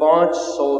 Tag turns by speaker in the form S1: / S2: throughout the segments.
S1: 500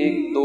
S1: 1-2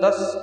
S1: 10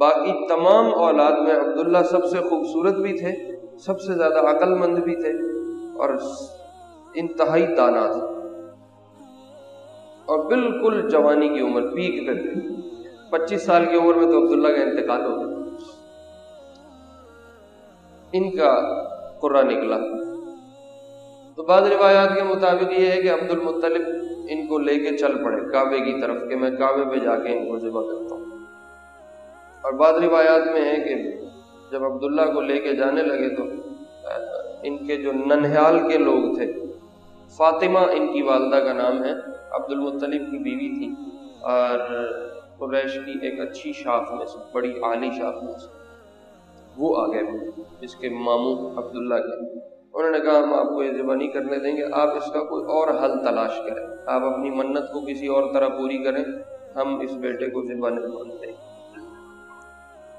S1: باقی تمام اولاد میں عبداللہ سب سے خوبصورت بھی تھے، سب سے زیادہ عقل مند بھی تھے اور انتہائی دانا تھے، اور بالکل جوانی کی عمر پیک پہ تھے۔ 25 سال کی عمر میں تو عبداللہ کا انتقال ہو گیا۔ ان کا قرہ نکلا تو بعض روایات کے مطابق یہ ہے کہ عبد المطلب ان کو لے کے چل پڑے کعبے کی طرف کہ میں کعبے پہ جا کے ان کو ذبح کرتا ہوں، اور بعض روایات میں ہے کہ جب عبداللہ کو لے کے جانے لگے تو ان کے جو ننہال کے لوگ تھے، فاطمہ ان کی والدہ کا نام ہے، عبد المطلب کی بیوی تھی اور قریش کی ایک اچھی شاخ میں سے، بڑی عالی شاخ میں سے، وہ آ گئے جس کے ماموں عبداللہ کے۔ انہوں نے کہا ہم آپ کو یہ ذبح نہیں کرنے دیں گے، آپ اس کا کوئی اور حل تلاش کریں، آپ اپنی منت کو کسی اور طرح پوری کریں، ہم اس بیٹے کو ذبح نہیں مانتے۔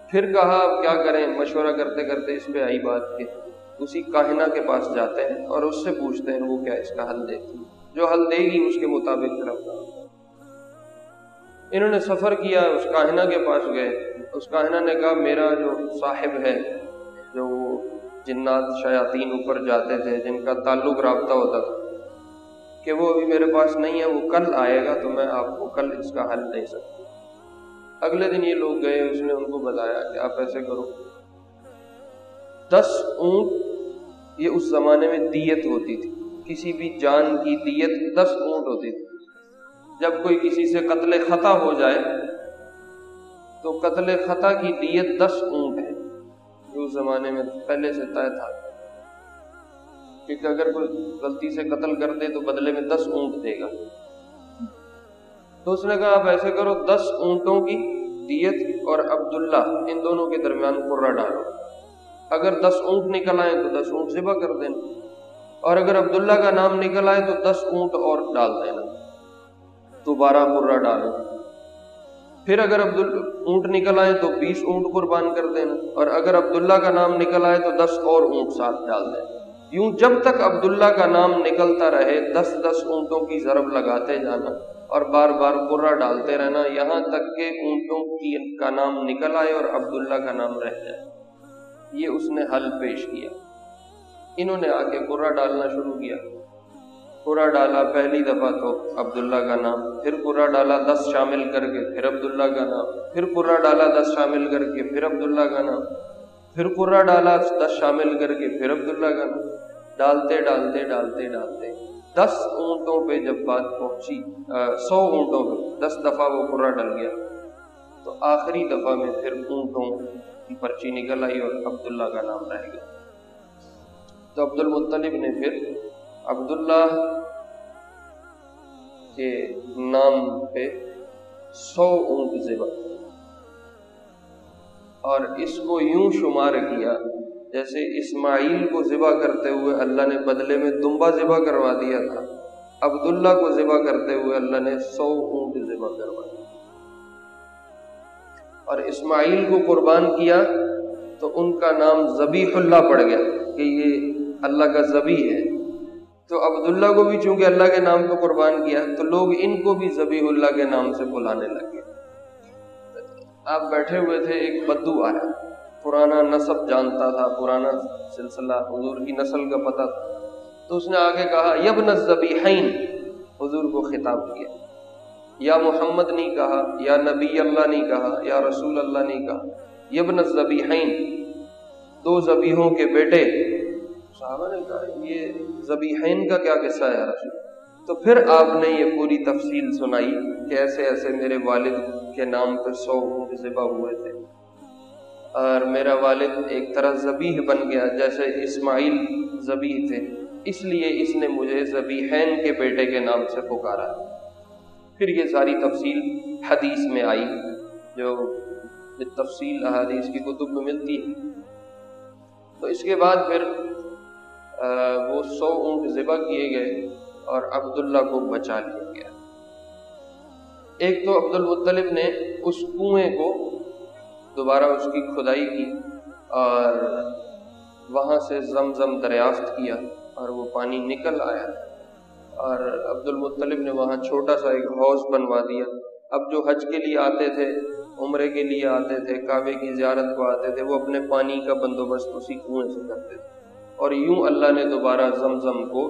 S1: پھر کہا اب کیا کریں، مشورہ کرتے کرتے اس پہ آئی بات کہ اسی کاہنہ کے پاس جاتے ہیں اور اس سے پوچھتے ہیں وہ کیا اس کا حل دیتی ہے، جو حل دے گی اس کے مطابق رفتار۔ انہوں نے سفر کیا، اس کاہنہ کے پاس گئے، اس کاہنہ نے کہا میرا جو صاحب ہے، جو جنات شیاطین اوپر جاتے تھے جن کا تعلق رابطہ ہوتا تھا، کہ وہ ابھی میرے پاس نہیں ہے، وہ کل آئے گا تو میں آپ کو کل اس کا حل دے سکتا ہوں۔ اگلے دن یہ لوگ گئے، اس نے ان کو بتایا کہ آپ ایسے کرو، 10 اونٹ، یہ اس زمانے میں دیت ہوتی تھی، کسی بھی جان کی دیت 10 اونٹ ہوتی تھی۔ جب کوئی کسی سے قتل خطا ہو جائے تو قتل خطا کی دیت 10 اونٹ ہے، جو اس زمانے میں پہلے سے طے تھا، کیونکہ اگر کوئی غلطی سے قتل کر دے تو بدلے میں 10 اونٹ دے گا۔ تو اس نے کہا آپ ایسے کرو، 10 اونٹوں کی دیت اور عبداللہ ان دونوں کے درمیان قرہ ڈالو، اگر 10 اونٹ نکل آئے تو 10 اونٹ ذبح کر دینا، اور اگر عبداللہ کا نام نکل آئے تو 10 اونٹ اور ڈال دینا، دوبارہ قرہ ڈالو۔ پھر اگر اونٹ نکل آئے تو 20 اونٹ قربان کر دینا، اور اگر عبداللہ کا نام نکل آئے تو 10 اور اونٹ ساتھ ڈال دینا۔ یوں جب تک عبداللہ کا نام نکلتا رہے 10 اونٹوں کی ضرب لگاتے جانا اور بار بار قرہ ڈالتے رہنا، یہاں تک کہ اونٹوں کا نام نکل آئے اور عبداللہ کا نام رہ جائے۔ یہ اس نے حل پیش کیا۔ انہوں نے آ کے قرہ ڈالنا شروع کیا، قرہ ڈالا، پہلی دفعہ تو عبداللہ کا نام، پھر قرہ ڈالا 10 شامل کر کے، پھر عبداللہ کا نام، پھر قرہ ڈالا 10 شامل کر کے، پھر عبداللہ کا نام، پھر قرہ ڈالا 10 شامل کر کے، پھر عبداللہ کا نام، ڈالتے ڈالتے ڈالتے ڈالتے 10 اونٹوں پہ جب بات پہنچی، 100 اونٹوں پہ 10 دفعہ وہ قرہ ڈل گیا، تو آخری دفعہ میں پھر اونٹوں کی پرچی نکل آئی اور عبداللہ کا نام رہ گیا۔ تو عبد المطلب نے پھر عبداللہ کے نام پہ 100 اونٹ ذبح، اور اس کو یوں شمار کیا جیسے اسماعیل کو ذبح کرتے ہوئے اللہ نے بدلے میں دمبا ذبح کروا دیا تھا، عبداللہ کو ذبح کرتے ہوئے اللہ نے 100 اونٹ ذبح کروا دیا۔ اور اسماعیل کو قربان کیا تو ان کا نام ذبیح اللہ پڑ گیا کہ یہ اللہ کا ذبیح ہے، تو عبداللہ کو بھی چونکہ اللہ کے نام کو قربان کیا تو لوگ ان کو بھی ذبیح اللہ کے نام سے بلانے لگے۔ آپ بیٹھے ہوئے تھے، ایک بدو آیا، پرانا نسب جانتا تھا، پرانا سلسلہ، حضور کی نسل کا پتہ تھا، تو اس نے آگے کہا یبن الذبیحین، حضور کو خطاب کیا، یا محمد نہیں کہا، یا نبی اللہ نہیں کہا، یا رسول اللہ نہیں کہا، یبن الذبیحین، 2 ذبیحوں کے بیٹے۔ صحابہ نے کہا یہ ذبیحین کا کیا قصہ ہے رسول؟ تو پھر آپ نے یہ پوری تفصیل سنائی کہ ایسے ایسے میرے والد کے نام پہ 100 اونٹ ذبح ہوئے تھے، اور میرا والد ایک طرح ذبیح بن گیا جیسے اسماعیل ذبیح تھے، اس لیے اس نے مجھے ذبیحین کے بیٹے کے نام سے پکارا۔ پھر یہ ساری تفصیل حدیث میں آئی، جو تفصیل احادیث کی کتب میں ملتی ہے۔ تو اس کے بعد پھر وہ 100 اونٹ ذبح کیے گئے اور عبداللہ کو بچا لیا گیا۔ ایک تو عبد المطلب نے اس کنویں کو دوبارہ اس کی کھدائی کی اور وہاں سے زمزم دریافت کیا اور وہ پانی نکل آیا، اور عبد المطلب نے وہاں چھوٹا سا ایک حوض بنوا دیا اب جو حج کے لیے آتے تھے، عمرے کے لیے آتے تھے، کعبے کی زیارت کو آتے تھے، وہ اپنے پانی کا بندوبست اسی کنویں سے کرتے تھے، اور یوں اللہ نے دوبارہ زمزم کو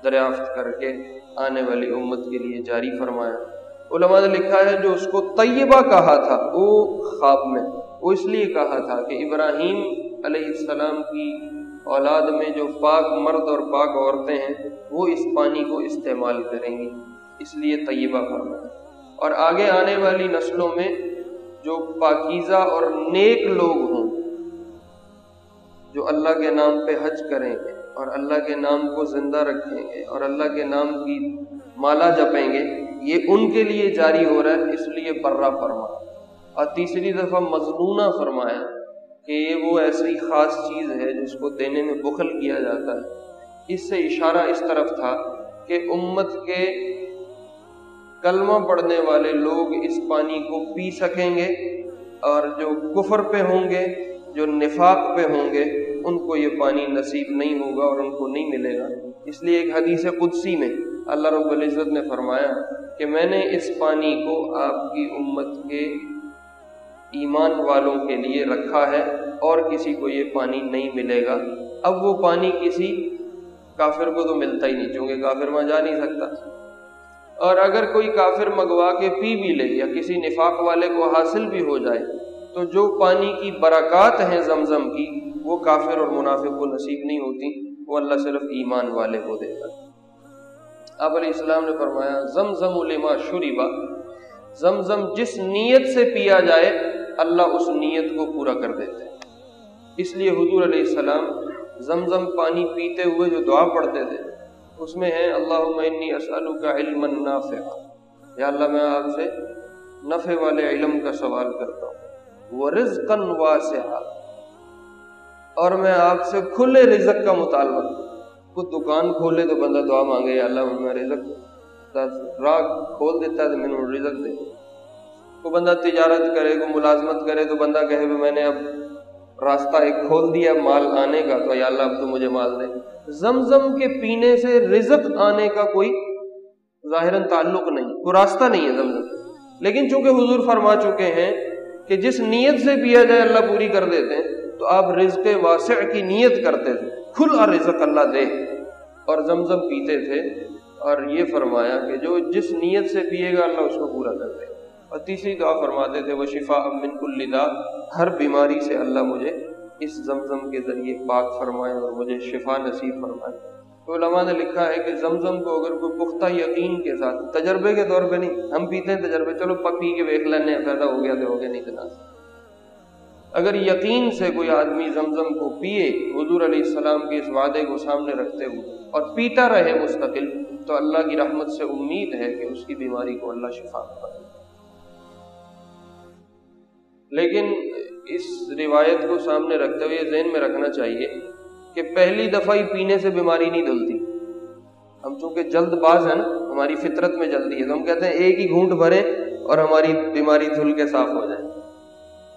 S1: دریافت کر کے آنے والی امت کے لیے جاری فرمایا۔ علماء نے لکھا ہے جو اس کو طیبہ کہا تھا وہ خواب میں، وہ اس لیے کہا تھا کہ ابراہیم علیہ السلام کی اولاد میں جو پاک مرد اور پاک عورتیں ہیں وہ اس پانی کو استعمال کریں گی، اس لیے طیبہ فرمایا۔ اور آگے آنے والی نسلوں میں جو پاکیزہ اور نیک لوگ ہوں، جو اللہ کے نام پہ حج کریں گے اور اللہ کے نام کو زندہ رکھیں گے اور اللہ کے نام کی مالا جپیں گے، یہ ان کے لیے جاری ہو رہا ہے، اس لیے برہ فرمایا۔ اور تیسری دفعہ مظنونہ فرمایا کہ یہ وہ ایسی خاص چیز ہے جس کو دینے میں بخل کیا جاتا ہے۔ اس سے اشارہ اس طرف تھا کہ امت کے کلمہ پڑھنے والے لوگ اس پانی کو پی سکیں گے، اور جو کفر پہ ہوں گے، جو نفاق پہ ہوں گے، ان کو یہ پانی نصیب نہیں ہوگا اور ان کو نہیں ملے گا۔ اس لیے ایک حدیث قدسی میں اللہ رب العزت نے فرمایا کہ میں نے اس پانی کو آپ کی امت کے ایمان والوں کے لیے رکھا ہے اور کسی کو یہ پانی نہیں ملے گا۔ اب وہ پانی کسی کافر کو تو ملتا ہی نہیں، چونکہ کافر وہاں جا نہیں سکتا، اور اگر کوئی کافر منگوا کے پی بھی لے یا کسی نفاق والے کو حاصل بھی ہو جائے تو جو پانی کی برکات ہیں زمزم کی وہ کافر اور منافق کو نصیب نہیں ہوتی، وہ اللہ صرف ایمان والے کو دیتا۔ آپ علیہ السلام نے فرمایا زمزم لما شربا، زمزم جس نیت سے پیا جائے اللہ اس نیت کو پورا کر دیتے ہیں۔ اس لیے حضور علیہ السلام زمزم پانی پیتے ہوئے جو دعا پڑھتے تھے اس میں ہے اللہم انی اسألک علما نافعا، یا اللہ میں آپ سے نفع والے علم کا سوال کرتا ہوں، ورزقا واسعا، اور میں آپ سے کھلے رزق کا مطالبہ کرتا ہوں۔ کوئی دکان کھولے تو بندہ دعا مانگے یا اللہ میں رزق، راہ کھول دیتا ہے تو میں نے رزق دے۔ کوئی بندہ تجارت کرے، کوئی ملازمت کرے تو بندہ کہے کہ میں نے اب راستہ ایک کھول دیا مال آنے کا، تو یا اللہ اب تو مجھے مال دے۔ زمزم کے پینے سے رزق آنے کا کوئی ظاہراً تعلق نہیں، کوئی راستہ نہیں ہے زمزم، لیکن چونکہ حضور فرما چکے ہیں کہ جس نیت سے پیا جائے اللہ پوری کر دیتے ہیں، تو آپ رزق واسع کی نیت کرتے تھے، کھلا رزق اللہ دے، اور زمزم پیتے تھے، اور یہ فرمایا کہ جو جس نیت سے پیے گا اللہ اس کو پورا کر دے۔ اور تیسری دعا فرماتے تھے وشفاء من کل داء، ہر بیماری سے اللہ مجھے اس زمزم کے ذریعے پاک فرمائے اور مجھے شفا نصیب فرمائے۔ تو علماء نے لکھا ہے کہ زمزم کو اگر کوئی پختہ یقین کے ساتھ، تجربے کے طور پہ نہیں، ہم پیتے ہیں تجربے، چلو پی کے دیکھ لینے پیدا ہو گیا تو ہو گیا، نہیں تو نہ، اگر یقین سے کوئی آدمی زمزم کو پیے حضور علیہ السلام کے اس وعدے کو سامنے رکھتے ہوئے اور پیتا رہے مستقل، تو اللہ کی رحمت سے امید ہے کہ اس کی بیماری کو اللہ شفا کرے۔ لیکن اس روایت کو سامنے رکھتے ہوئے ذہن میں رکھنا چاہیے کہ پہلی دفعہ ہی پینے سے بیماری نہیں دھلتی۔ ہم چونکہ جلد باز ہیں نا، ہماری فطرت میں جلدی ہے، تو ہم کہتے ہیں ایک ہی گھونٹ بھرے اور ہماری بیماری دھل کے صاف ہو جائے۔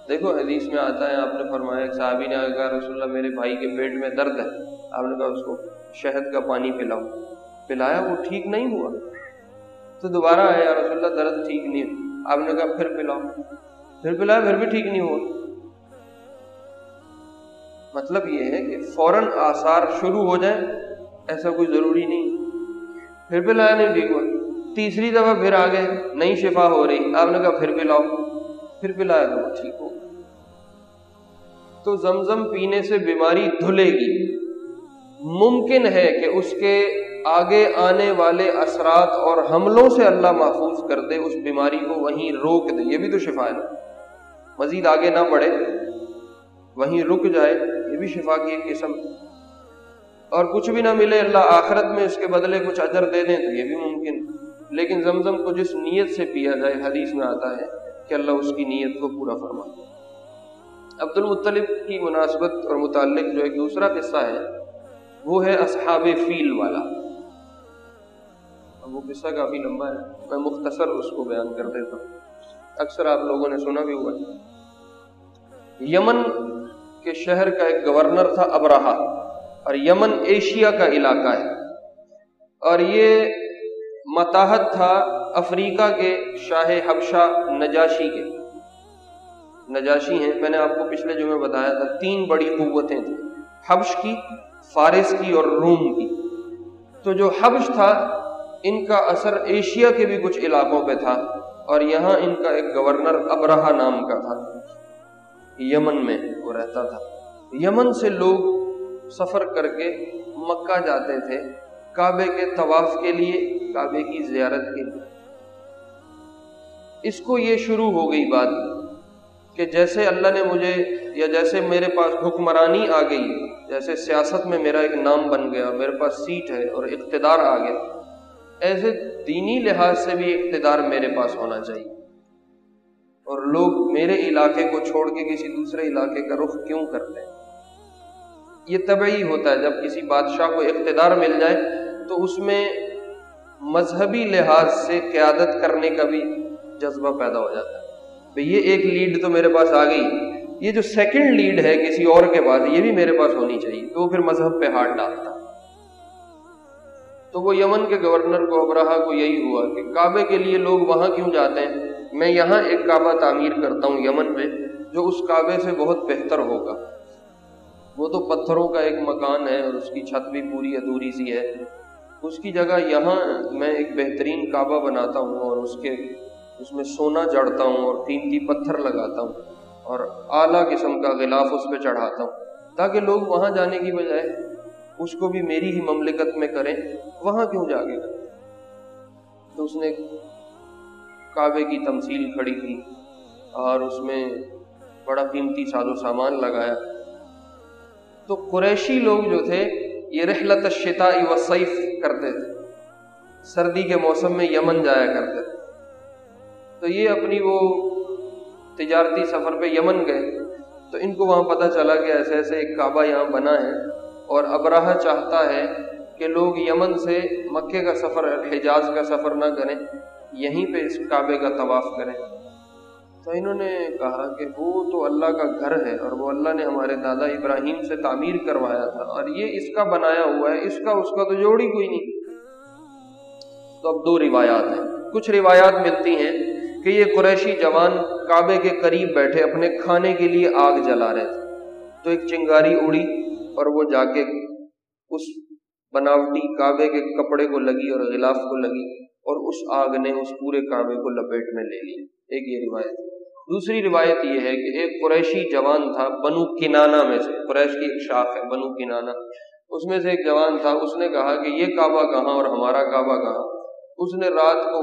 S1: دیکھو حدیث میں آتا ہے، آپ نے فرمایا ایک صحابی نے کہا رسول اللہ میرے بھائی کے پیٹ میں درد ہے، آپ نے کہا اس کو شہد کا پانی پلاؤ، پلایا، وہ ٹھیک نہیں ہوا، تو دوبارہ آیا رسول اللہ درد ٹھیک نہیں ہوا، آپ نے کہا پھر پلاؤ، پھر پلایا، پھر بھی ٹھیک نہیں ہوا۔ مطلب یہ ہے کہ فوراً آثار شروع ہو جائیں ایسا کوئی ضروری نہیں۔ پھر پلایا نہیں ٹھیک ہوا، تیسری دفعہ پھر آ گئے نہیں شفا ہو رہی، آپ نے کہا پھر پلاؤ، پھر پلایا تو وہ ٹھیک ہو۔ تو زمزم پینے سے بیماری دھلے گی، ممکن ہے کہ اس کے آگے آنے والے اثرات اور حملوں سے اللہ محفوظ کر دے، اس بیماری کو وہیں روک دے، یہ بھی تو شفا ہے نا، مزید آگے نہ بڑھے، وہیں رک جائے، یہ بھی شفا کی ایک قسم۔ اور کچھ بھی نہ ملے اللہ آخرت میں اس کے بدلے کچھ اجر دے دیں تو یہ بھی ممکن۔ لیکن زمزم کو جس نیت سے پیا جائے، حدیث میں آتا ہے کہ اللہ اس کی نیت کو پورا فرما۔ عبد المطلب کی مناسبت اور متعلق جو ایک دوسرا قصہ ہے وہ ہے اصحاب فیل والا۔ وہ قصہ کافی لمبا ہے، میں مختصر اس کو بیان کر دیتا ہوں، اکثر آپ لوگوں نے سنا بھی ہوا ہے۔ یمن کے شہر کا ایک گورنر تھا ابرہا، اور یمن ایشیا کا علاقہ ہے، اور یہ متاحت تھا افریقہ کے شاہ حبشہ نجاشی کے. نجاشی ہیں، میں نے آپ کو پچھلے جمعے بتایا تھا 3 بڑی قوتیں تھیں، حبش کی، فارس کی اور روم کی. تو جو حبش تھا ان کا اثر ایشیا کے بھی کچھ علاقوں پہ تھا، اور یہاں ان کا ایک گورنر ابرہہ نام کا تھا، یمن میں وہ رہتا تھا. یمن سے لوگ سفر کر کے مکہ جاتے تھے کعبے کے طواف کے لیے، کعبے کی زیارت کے لیے. اس کو یہ شروع ہو گئی بات کہ جیسے اللہ نے مجھے، یا جیسے میرے پاس حکمرانی آ گئی، جیسے سیاست میں میرا ایک نام بن گیا، میرے پاس سیٹ ہے اور اقتدار آ گیا، ایسے دینی لحاظ سے بھی اقتدار میرے پاس ہونا چاہیے. اور لوگ میرے علاقے کو چھوڑ کے کسی دوسرے علاقے کا رخ کیوں کرتے ہیں؟ یہ طبعی ہوتا ہے. جب کسی بادشاہ کو اقتدار مل جائے تو اس میں مذہبی لحاظ سے قیادت کرنے کا بھی جذبہ پیدا ہو جاتا ہے. بھئی یہ ایک لیڈ تو میرے پاس آ گئی، یہ جو سیکنڈ لیڈ ہے کسی اور کے پاس، یہ بھی میرے پاس ہونی چاہیے. تو وہ پھر مذہب پہ ہاتھ ڈالتا. تو وہ یمن کے گورنر کو، ابرہہ کو یہی ہوا کہ کعبے کے لیے لوگ وہاں کیوں جاتے ہیں، میں یہاں ایک کعبہ تعمیر کرتا ہوں یمن میں، جو اس کعبے سے بہت بہتر ہوگا. وہ تو پتھروں کا ایک مکان ہے اور اس کی چھت بھی پوری ادھوری سی ہے. اس کی جگہ یہاں میں ایک بہترین کعبہ بناتا ہوں اور اس میں سونا جڑتا ہوں اور قیمتی پتھر لگاتا ہوں اور اعلیٰ قسم کا غلاف اس پہ چڑھاتا ہوں، تاکہ لوگ وہاں جانے کی بجائے اس کو بھی میری ہی مملکت میں کریں. وہاں کیوں جا کے کریں؟ تو اس نے کعبے کی تمثیل کھڑی کی اور اس میں بڑا قیمتی ساز و سامان لگایا. تو قریشی لوگ جو تھے یہ رحلت الشتاء والصیف کرتے تھے، سردی کے موسم میں یمن جایا کرتے تھے. تو یہ اپنی وہ تجارتی سفر پہ یمن گئے، تو ان کو وہاں پتہ چلا کہ ایسے ایسے ایک کعبہ یہاں بنا ہے، اور ابرہہ چاہتا ہے کہ لوگ یمن سے مکے کا سفر، حجاز کا سفر نہ کریں، یہیں پہ اس کعبے کا طواف کریں. تو انہوں نے کہا کہ وہ تو اللہ کا گھر ہے اور وہ اللہ نے ہمارے دادا ابراہیم سے تعمیر کروایا تھا، اور یہ اس کا بنایا ہوا ہے، اس کا اس کا تو جوڑ ہی کوئی نہیں. تو اب 2 روایات ہیں. کچھ روایات ملتی ہیں کہ یہ قریشی جوان کعبے کے قریب بیٹھے اپنے کھانے کے لیے آگ جلا رہے تھے، تو ایک چنگاری اڑی اور وہ جا کے اس بناوٹی کعبے کے کپڑے کو لگی اور غلاف کو لگی، اور اس آگ نے اس پورے کعبے کو لپیٹ میں لے لیا. ایک یہ روایت. دوسری روایت یہ ہے کہ ایک قریشی جوان تھا بنو کنانہ میں سے، قریش کی ایک شاخ ہے بنو کنانہ، اس میں سے ایک جوان تھا. اس نے کہا کہ یہ کعبہ کہاں اور ہمارا کعبہ کہاں. اس نے رات کو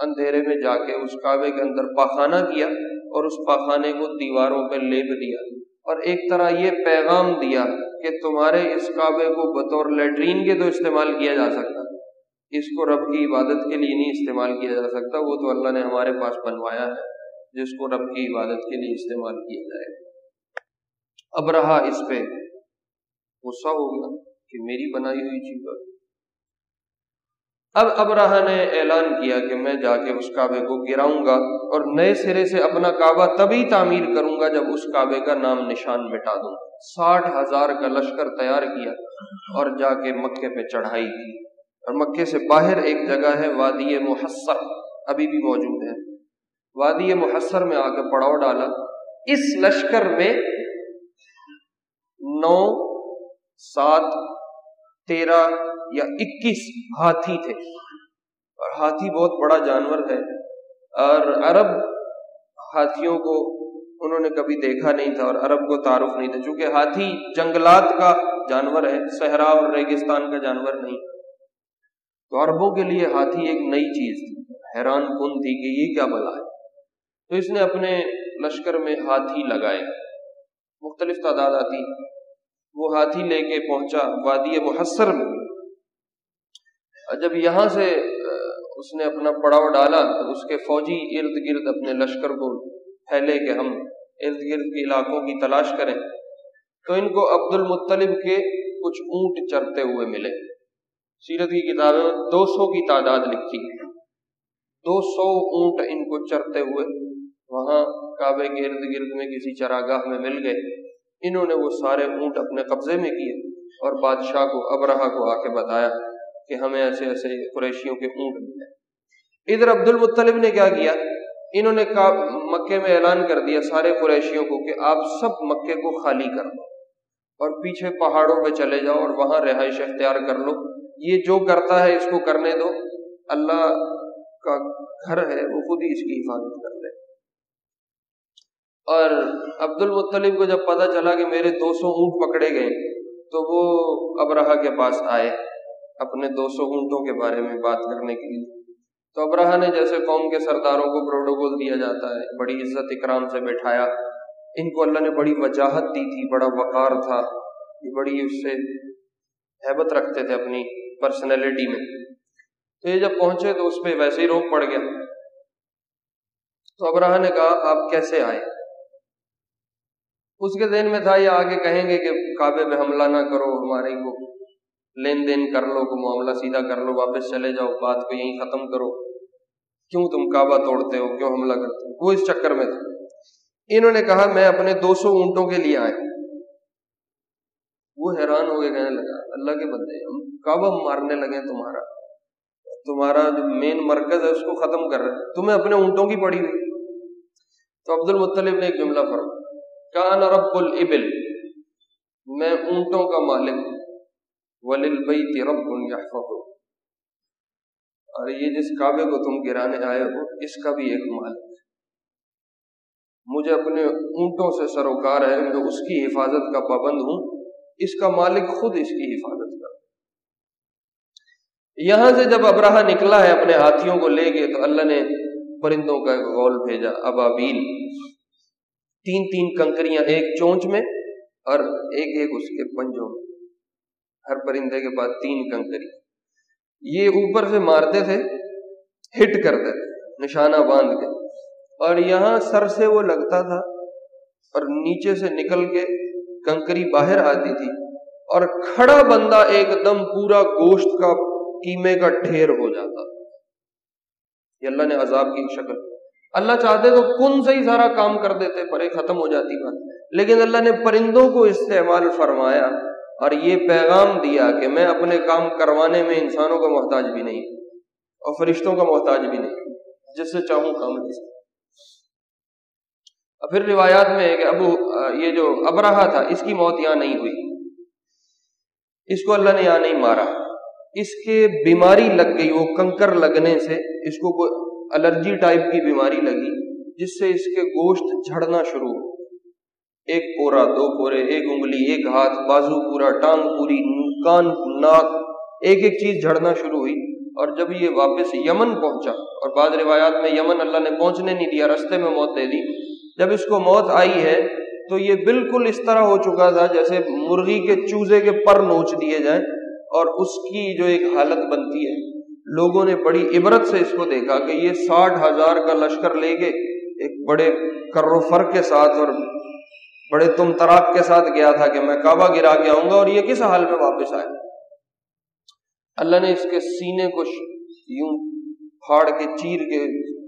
S1: اندھیرے میں جا کے اس کعبے کے اندر پاخانہ کیا اور اس پاخانے کو دیواروں پہ لیپ دیا، اور ایک طرح یہ پیغام دیا کہ تمہارے اس کعبے کو بطور لیٹرین کے تو استعمال کیا جا سکتا، اس کو رب کی عبادت کے لیے نہیں استعمال کیا جا سکتا. وہ تو اللہ نے ہمارے پاس بنوایا ہے جس کو رب کی عبادت کے لیے استعمال کیا جائے. ابرہہ اس پہ غصہ ہو گیا کہ میری بنائی ہوئی چیز. اب ابرہہ نے اعلان کیا کہ میں جا کے اس کعبے کو گراؤں گا اور نئے سرے سے اپنا کعبہ تبھی تعمیر کروں گا جب اس کعبے کا نام نشان مٹا دوں. 60,000 کا لشکر تیار کیا اور جا کے مکے پہ چڑھائی کی. اور مکے سے باہر ایک جگہ ہے وادی محصر، ابھی بھی موجود ہے. وادی محصر میں آ کے پڑاؤ ڈالا. اس لشکر میں 9 7 13 یا 21 ہاتھی تھے، اور ہاتھی بہت بڑا جانور ہے، اور عرب ہاتھیوں کو انہوں نے کبھی دیکھا نہیں تھا اور عرب کو تعارف نہیں تھا، چونکہ ہاتھی جنگلات کا جانور ہے، صحرا اور ریگستان کا جانور نہیں. تو عربوں کے لیے ہاتھی ایک نئی چیز تھی، حیران کن تھی کہ یہ کیا بلا ہے. تو اس نے اپنے لشکر میں ہاتھی لگائے، مختلف تعداد آتی. وہ ہاتھی لے کے پہنچا وادی محصر میں. جب یہاں سے اس نے اپنا پڑاؤ ڈالا تو اس کے فوجی ارد گرد اپنے لشکر کو پھیلے کہ ہم ارد گرد کے علاقوں کی تلاش کریں. تو ان کو عبد المطلب کے کچھ اونٹ چرتے ہوئے ملے. سیرت کی کتابیں 200 کی تعداد لکھی، 200 اونٹ ان کو چرتے ہوئے وہاں کعبے کے ارد گرد میں کسی چراگاہ میں مل گئے. انہوں نے وہ سارے اونٹ اپنے قبضے میں کیے اور بادشاہ کو ابرہہ کو آ کے بتایا کہ ہمیں ایسے ایسے قریشیوں کے اونٹ ملے۔ ادھر عبد المطلب نے کیا کیا، انہوں نے مکے میں اعلان کر دیا سارے قریشیوں کو کہ آپ سب مکے کو خالی کر دو اور پیچھے پہاڑوں پہ چلے جاؤ اور وہاں رہائش اختیار کر لو، یہ جو کرتا ہے اس کو کرنے دو، اللہ کا گھر ہے وہ خود ہی اس کی حفاظت کر لے۔ اور عبد المطلب کو جب پتہ چلا کہ میرے 200 اونٹ پکڑے گئے تو وہ ابرہہ کے پاس آئے اپنے 200 اونٹوں کے بارے میں بات کرنے کے لیے۔ تو ابرہہ نے جیسے قوم کے سرداروں کو پروٹوکول دیا جاتا ہے، بڑی عزت اکرام سے بٹھایا، ان کو اللہ نے بڑی وجاہت دی تھی، بڑا وقار تھا، یہ بڑی اس سے ہیبت رکھتے تھے اپنی پرسنالٹی میں۔ تو یہ جب پہنچے تو اس پہ ویسے ہی روک پڑ گیا۔ تو ابرہہ نے کہا آپ کیسے آئے؟ اس کے ذہن میں تھا یہ آگے کہیں گے کہ کعبے پہ حملہ نہ کرو، ہمارے کو لین دین کر لو، کو معاملہ سیدھا کر لو، واپس چلے جاؤ، بات کو یہیں ختم کرو، کیوں تم کعبہ توڑتے ہو، کیوں حملہ کرتے ہو، وہ اس چکر میں تھا۔ انہوں نے کہا میں اپنے 200 اونٹوں کے لیے آئے۔ وہ حیران ہو گئے، کہنے لگا اللہ کے بندے ہم کعبہ مارنے لگے، تمہارا جو مین مرکز ہے اس کو ختم کر رہے، تمہیں اپنے اونٹوں کی پڑی ہوئی۔ تو عبد المطلب نے ایک جملہ فرمایا، کان رب الابل، میں اونٹوں کا مالک ہوں، وللبیت رب یحفظہ، اور یہ جس کعبے کو تم گرانے آئے ہو اس کا بھی ایک مالک ہے، مجھے اپنے اونٹوں سے سروکار ہے، میں اس کی حفاظت کا پابند ہوں، اس کا مالک خود اس کی حفاظت کر۔ یہاں سے جب ابرہہ نکلا ہے اپنے ہاتھیوں کو لے کے تو اللہ نے پرندوں کا ایک غول بھیجا، ابابیل، 3 کنکریاں ایک چونچ میں اور ایک اس کے پنجوں میں، ہر پرندے کے پاس 3 کنکری، یہ اوپر سے مارتے تھے، ہٹ کرتے تھے نشانہ باندھ کے، اور یہاں سر سے وہ لگتا تھا اور نیچے سے نکل کے کنکری باہر آتی تھی، اور کھڑا بندہ ایک دم پورا گوشت کا قیمے کا ڈھیر ہو جاتا۔ یہ اللہ نے عذاب کی شکل، اللہ چاہتے تو کن سے ہی سارا کام کر دیتے، پر ختم ہو جاتی بات، لیکن اللہ نے پرندوں کو استعمال فرمایا اور یہ پیغام دیا کہ میں اپنے کام کروانے میں انسانوں کا محتاج بھی نہیں اور فرشتوں کا محتاج بھی نہیں، جس سے چاہوں کام لے سکتا۔ اور پھر روایات میں ہے کہ یہ جو ابرہہ تھا اس کی موت یہاں نہیں ہوئی، اس کو اللہ نے یہاں نہیں مارا، اس کے بیماری لگ گئی، وہ کنکر لگنے سے اس کو کوئی الرجی ٹائپ کی بیماری لگی، جس سے اس کے گوشت جھڑنا شروع ہو، 1 پورا 2 پورے، 1 انگلی، 1 ہاتھ، بازو پورا، ٹانگ پوری، کان، ناک، ایک چیز جھڑنا شروع ہوئی۔ اور جب یہ واپس یمن پہنچا، اور بعض روایات میں یمن اللہ نے پہنچنے نہیں دیا، رستے میں موت دے دی، جب اس کو موت آئی ہے تو یہ بالکل اس طرح ہو چکا تھا جیسے مرغی کے چوزے کے پر نوچ دیے جائیں، اور اس کی جو ایک حالت بنتی ہے، لوگوں نے بڑی عبرت سے اس کو دیکھا کہ یہ 60,000 کا لشکر لے کے ایک بڑے کر و فر کے ساتھ اور بڑے تم تراک کے ساتھ گیا تھا کہ میں کعبہ گرا کے آؤں گا، اور یہ کس حال میں واپس آئے؟ اللہ نے اس کے سینے کو یوں پھاڑ کے چیر کے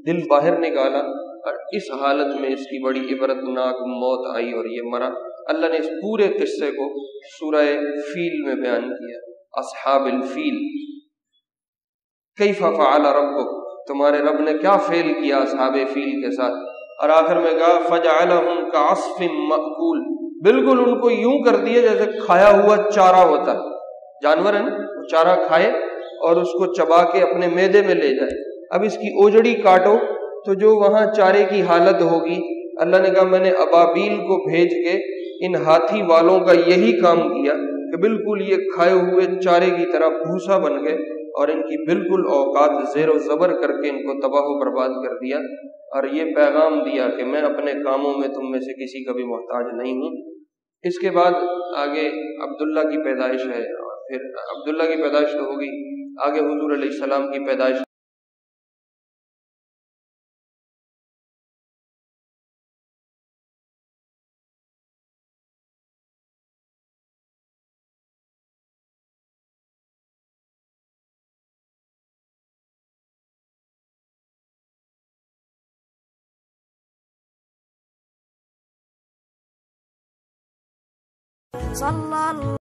S1: دل باہر نکالا، اور اس حالت میں اس کی بڑی عبرتناک موت آئی اور یہ مرا۔ اللہ نے اس پورے قصے کو سورہ فیل میں بیان کیا، اصحاب الفیل، کیف فعل ربک، تمہارے رب نے کیا فعل کیا اصحاب فیل کے ساتھ، اور آخر میں کہا فجعلہم کعصف مأکول، بالکل ان کو یوں کر دیا جیسے کھایا ہوا چارہ ہوتا ہے، جانور ہے نا، وہ چارہ کھائے اور اس کو چبا کے اپنے معدے میں لے جائے، اب اس کی اوجڑی کاٹو تو جو وہاں چارے کی حالت ہوگی، اللہ نے کہا میں نے ابابیل کو بھیج کے ان ہاتھی والوں کا یہی کام کیا کہ بالکل یہ کھائے ہوئے چارے کی طرح بھوسا بن گئے، اور ان کی بالکل اوقات زیر و زبر کر کے ان کو تباہ و برباد کر دیا، اور یہ پیغام دیا کہ میں اپنے کاموں میں تم میں سے کسی کا بھی محتاج نہیں ہوں۔ اس کے بعد آگے عبداللہ کی پیدائش ہے، اور پھر عبداللہ کی پیدائش تو ہوگی، آگے حضور علیہ السلام کی پیدائش
S2: صلى الله